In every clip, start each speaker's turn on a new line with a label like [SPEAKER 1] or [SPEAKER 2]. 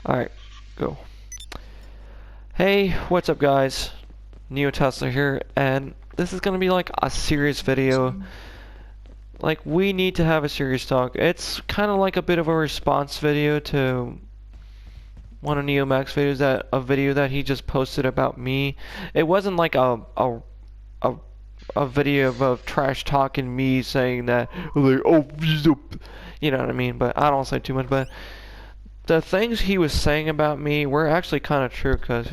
[SPEAKER 1] Alright, go. Hey, what's up guys? Neo Tesla here, and this is gonna be like a serious video. Like, we need to have a serious talk. It's kind of like a bit of a response video to one of NeoMax videos, that a video that he just posted about me. It wasn't like a, a video of trash talking me saying that, like, oh, you know what I mean, but I don't say too much. But the things he was saying about me were actually kind of true, because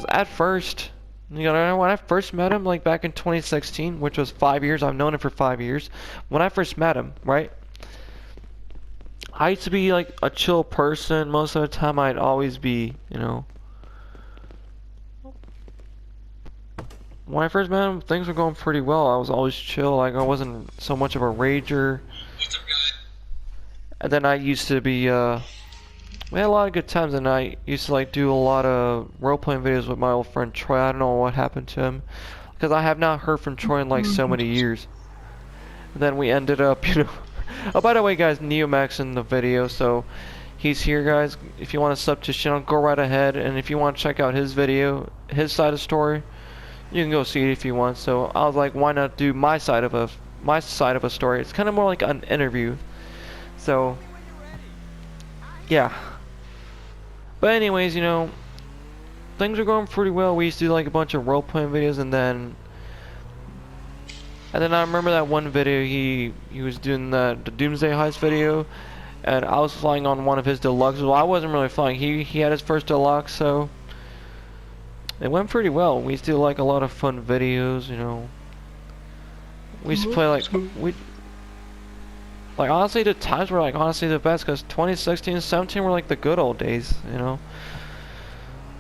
[SPEAKER 1] at first, when I first met him, like back in 2016, which was 5 years, I've known him for 5 years. When I first met him, right, I used to be like a chill person. Most of the time, I'd always be, when I first met him, things were going pretty well. I was always chill, like I wasn't so much of a rager. And then I used to be, we had a lot of good times, and I used to like do a lot of role-playing videos with my old friend Troy. I don't know what happened to him, because I have not heard from Troy in like so many years. And then we ended up, Oh, by the way, guys, NeoMax in the video, so he's here, guys. If you want to sub to his channel, go right ahead. And if you want to check out his video, his side of the story, you can go see it if you want. So I was like, why not do my side of a story? It's kind of more like an interview. So yeah. But anyways, things are going pretty well. We used to do like a bunch of role-playing videos, and then I remember that one video he was doing the Doomsday Heist video, and I was flying on one of his deluxes. Well, I wasn't really flying. He had his first deluxe, so it went pretty well. We used to do like a lot of fun videos, We used to play like honestly, the times were like honestly the best, because 2016 and 17 were like the good old days,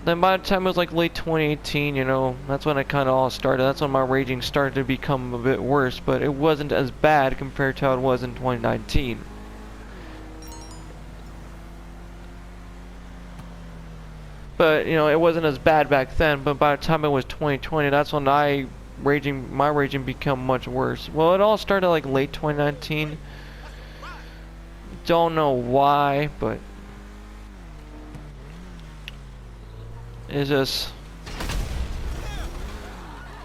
[SPEAKER 1] Then by the time it was like late 2018, that's when it kind of all started. That's when my raging started to become a bit worse, but it wasn't as bad compared to how it was in 2019. But, it wasn't as bad back then, but by the time it was 2020, that's when my raging became much worse. Well, it all started like late 2019. Don't know why, but it's just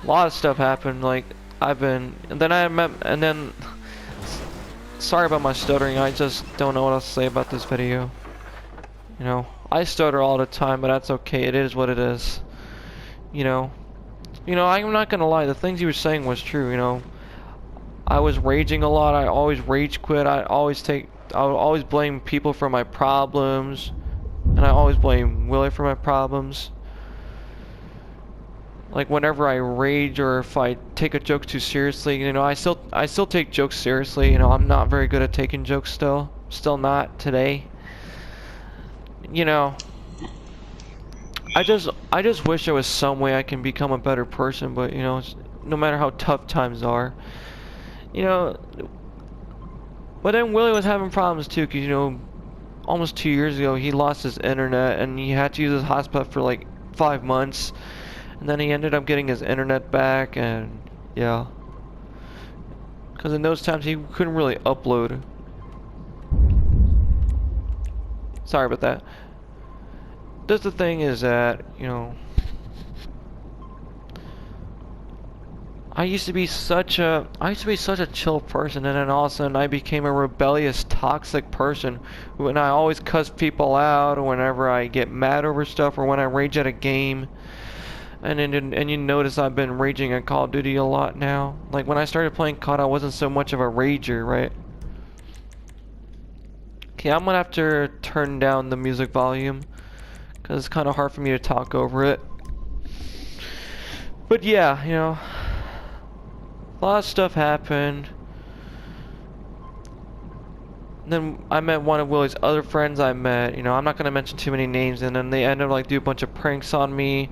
[SPEAKER 1] a lot of stuff happened. Like sorry about my stuttering. I just don't know what else to say about this video. I stutter all the time, but that's okay. It is what it is. I'm not gonna lie. The things he was saying was true. I was raging a lot. I always rage quit. I would always blame people for my problems, and I always blame Willie for my problems. Like whenever I rage, or if I take a joke too seriously, I still take jokes seriously. I'm not very good at taking jokes still not today. I just wish there was some way I can become a better person, but no matter how tough times are, but then Willie was having problems too, because almost 2 years ago he lost his internet, and he had to use his hotspot for like 5 months. And then he ended up getting his internet back, and yeah. Because in those times he couldn't really upload. Sorry about that. Just the thing is that, I used to be such a chill person, and then all of a sudden I became a rebellious, toxic person. When I always cuss people out, or whenever I get mad over stuff, or when I rage at a game. And you notice I've been raging at Call of Duty a lot now. Like when I started playing COD, I wasn't so much of a rager, right? Okay, I'm gonna have to turn down the music volume, because it's kind of hard for me to talk over it. But yeah, a lot of stuff happened. Then I met one of Willie's other friends I met. I'm not gonna mention too many names, and then they ended up like do a bunch of pranks on me.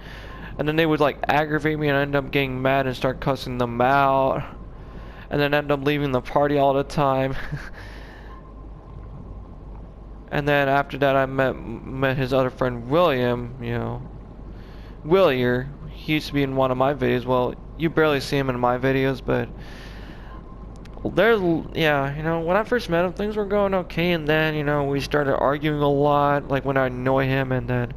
[SPEAKER 1] And then they would like aggravate me, and I end up getting mad and start cussing them out. And then end up leaving the party all the time. And then after that I met his other friend William, Willier. He used to be in one of my videos. Well, you barely see him in my videos, but there's, yeah, you know, when I first met him, things were going okay, and then, you know, we started arguing a lot, like when I annoy him, and then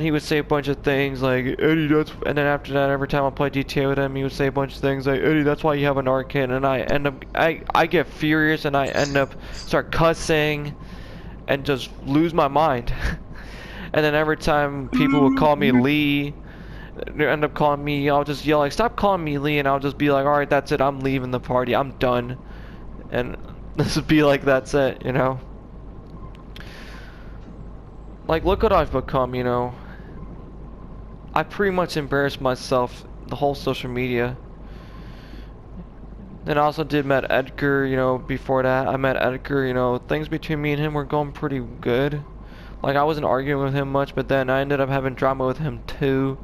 [SPEAKER 1] he would say a bunch of things like, Eddie, that's, and then after that, every time I play GTA with him, he would say a bunch of things like, Eddie, that's why you have an arcade, and I get furious, and I end up start cussing, and just lose my mind. And then every time people would call me Lee, they end up calling me, I'll just yell like, stop calling me Lee, and I'll just be like, alright, that's it, I'm leaving the party, I'm done. And this would be like, that's it, you know? Like, look what I've become, you know? I pretty much embarrassed myself, the whole social media. Then I also did met Edgar, you know, before that. I met Edgar, you know, things between me and him were going pretty good. Like, I wasn't arguing with him much, but then I ended up having drama with him too.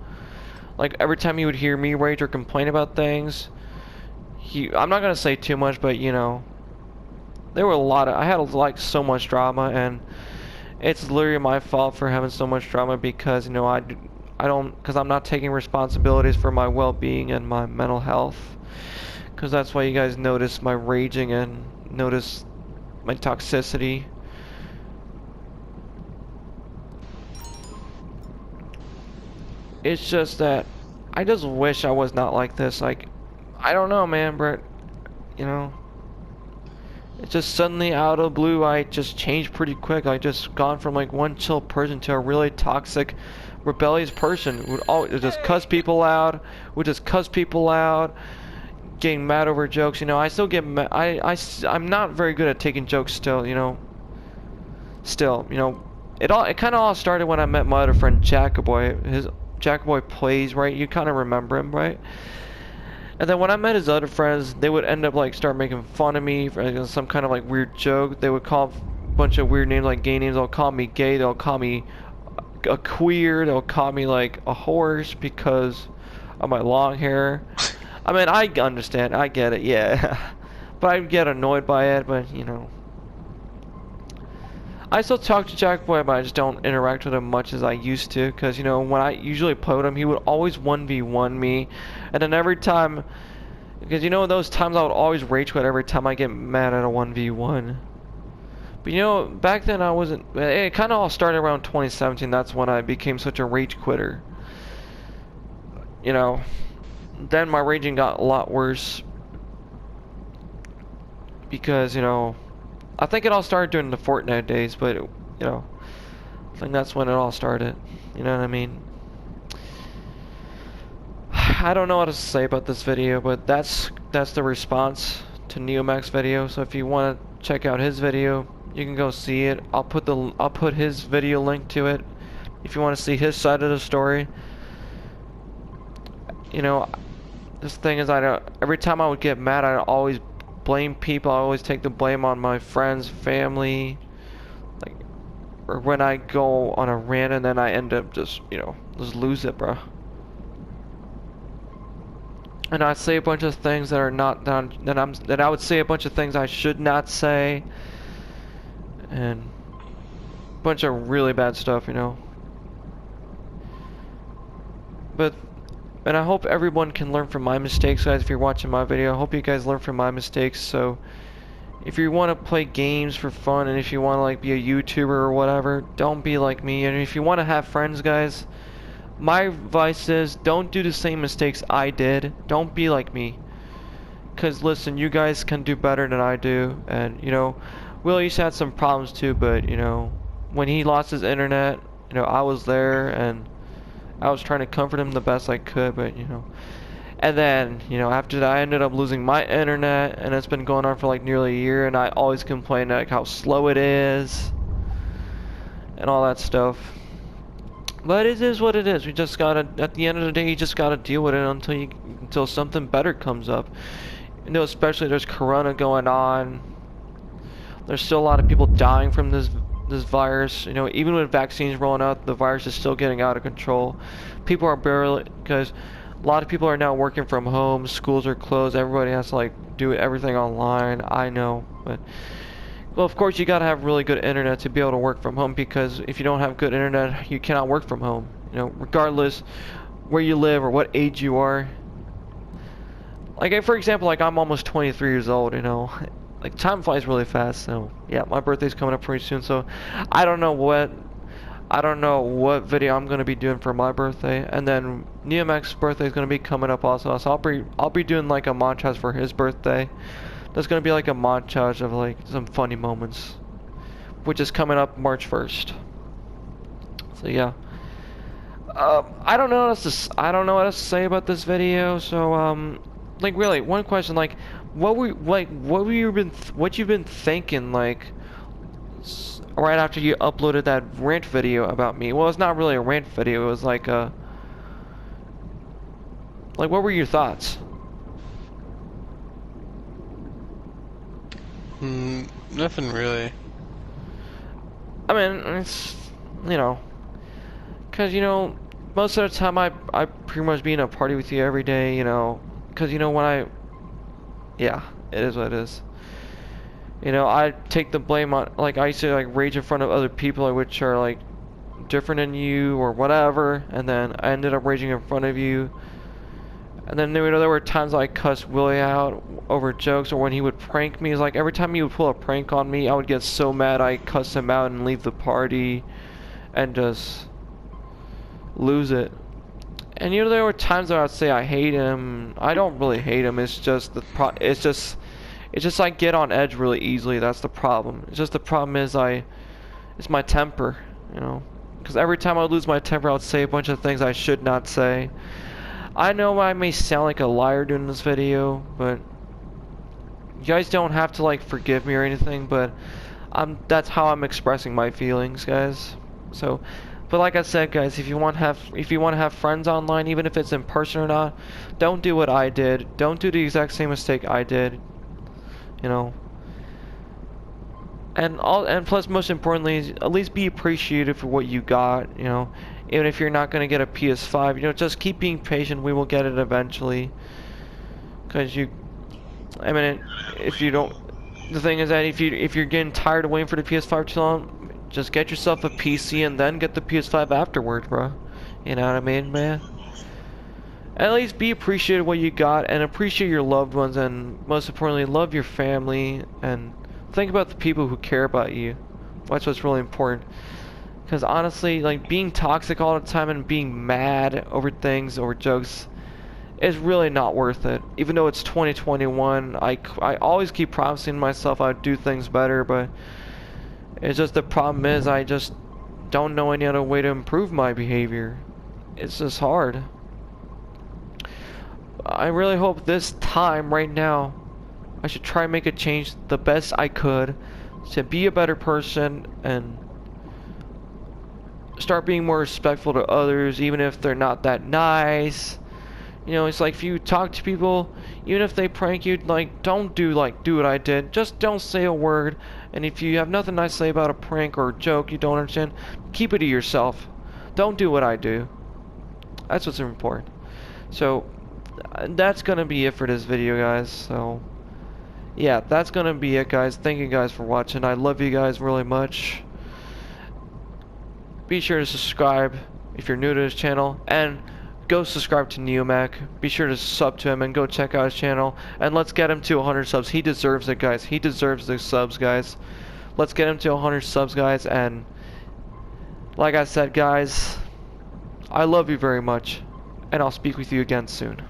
[SPEAKER 1] Like, every time he would hear me rage or complain about things, I'm not gonna say too much, but, you know, there were I had, like, so much drama, and it's literally my fault for having so much drama because, you know, because I'm not taking responsibilities for my well-being and my mental health. Because that's why you guys notice my raging and notice my toxicity. It's just that I just wish I was not like this. Like, I don't know, man, but, you know, it's just suddenly out of the blue, I just changed pretty quick. I just gone from like one chill person to a really toxic, rebellious person. Would just cuss people out. Getting mad over jokes. You know, I still get mad. I'm not very good at taking jokes still. You know. Still, you know, it kind of all started when I met my other friend Jackaboy. Jackaboy plays, right? You kind of remember him, right? And then when I met his other friends, they would end up like start making fun of me for like, some kind of like weird joke. They would call a bunch of weird names, like gay names. They'll call me gay. They'll call me a queer. They'll call me like a horse because of my long hair. I mean, I understand. I get it. Yeah, but I get annoyed by it. But you know, I still talk to Jackboy, but I just don't interact with him much as I used to. Because, you know, when I usually play with him, he would always 1v1 me. And then every time... Because, you know, those times I would always rage quit every time I get mad at a 1v1. But, you know, back then I wasn't... It kind of all started around 2017. That's when I became such a rage quitter. You know, then my raging got a lot worse. Because, you know... I think it all started during the Fortnite days, but, you know, I think that's when it all started. You know what I mean? I don't know what to say about this video, but that's the response to Neomax's video. So if you want to check out his video, you can go see it. I'll put his video link to it if you want to see his side of the story. You know, this thing is, every time I would get mad, I'd always blame people. I always take the blame on my friends, family, like, or when I go on a rant and then I end up just, you know, just lose it, bro. And I say a bunch of things that are not done, that I would say a bunch of things I should not say, and a bunch of really bad stuff, you know. And I hope everyone can learn from my mistakes, guys. If you're watching my video, I hope you guys learn from my mistakes. So if you want to play games for fun, and if you want to like be a YouTuber or whatever, don't be like me. And if you want to have friends, guys, my advice is don't do the same mistakes I did. Don't be like me. Cause listen, you guys can do better than I do. And you know, Will used to have some problems too, but you know, when he lost his internet, you know, I was there and I was trying to comfort him the best I could, but you know. And then, you know, after that I ended up losing my internet, and it's been going on for like nearly a year, and I always complain like how slow it is and all that stuff. But it is what it is. We just gotta, at the end of the day, you just gotta deal with it until something better comes up. You know, especially there's Corona going on. There's still a lot of people dying from this virus. You know, even with vaccines rolling out, the virus is still getting out of control. People are barely, because a lot of people are now working from home, schools are closed, everybody has to like do everything online. I know, but well, of course you gotta have really good internet to be able to work from home, because if you don't have good internet, you cannot work from home. You know, regardless where you live or what age you are. Like, for example, like, I'm almost 23 years old, you know? Like, time flies really fast, so, yeah, my birthday's coming up pretty soon, so I don't know what, video I'm gonna be doing for my birthday, and then Neomex's birthday is gonna be coming up also, so I'll be doing, like, a montage for his birthday. There's gonna be, like, a montage of, like, some funny moments, which is coming up March 1st. So, yeah. I don't know I don't know what else to say about this video, so, like, really, one question, like, what you've been thinking, like, right after you uploaded that rant video about me? Well, it's not really a rant video, it was like what were your thoughts?
[SPEAKER 2] Nothing really.
[SPEAKER 1] I mean, it's, you know, cause, you know, most of the time I pretty much be in a party with you every day, you know, cause, you know, yeah, it is what it is. You know, I take the blame on, like, I used to, like, rage in front of other people, which are, like, different than you, or whatever, and then I ended up raging in front of you. And then, you know, there were times I cussed Willie out over jokes, or when he would prank me. It's like, every time he would pull a prank on me, I would get so mad I'd cuss him out and leave the party, and just lose it. And, you know, there were times that I'd say I hate him. I don't really hate him, it's just it's just I get on edge really easily. That's the problem. It's just the problem is it's my temper, you know. Because every time I lose my temper, I would say a bunch of things I should not say. I know I may sound like a liar doing this video, but you guys don't have to, like, forgive me or anything. But that's how I'm expressing my feelings, guys. So, but like I said, guys, if you want to have friends online, even if it's in person or not, don't do what I did. Don't do the exact same mistake I did. You know, and plus, most importantly, at least be appreciative for what you got. You know, even if you're not gonna get a PS5, you know, just keep being patient. We will get it eventually. Cause I mean, if you don't, the thing is that if you're getting tired of waiting for the PS5 too long, just get yourself a PC and then get the PS5 afterwards, bro. You know what I mean, man? At least be appreciative of what you got, and appreciate your loved ones, and most importantly, love your family, and think about the people who care about you. That's what's really important. Because honestly, like, being toxic all the time and being mad over things, over jokes, is really not worth it. Even though it's 2021, I always keep promising myself I'd do things better, but it's just the problem is I just don't know any other way to improve my behavior. It's just hard. I really hope this time, right now, I should try and make a change the best I could to be a better person and start being more respectful to others, even if they're not that nice. You know, it's like, if you talk to people, even if they prank you, like, don't do what I did. Just don't say a word. And if you have nothing nice to say about a prank or a joke you don't understand, keep it to yourself. Don't do what I do. That's what's important. So, that's gonna be it for this video, guys. So, yeah, that's gonna be it, guys. Thank you guys for watching. I love you guys really much. Be sure to subscribe if you're new to this channel, and go subscribe to Neomac. Be sure to sub to him and go check out his channel, and let's get him to 100 subs. He deserves it, guys. He deserves the subs, guys. Let's get him to 100 subs, guys. And like I said, guys, I love you very much, and I'll speak with you again soon.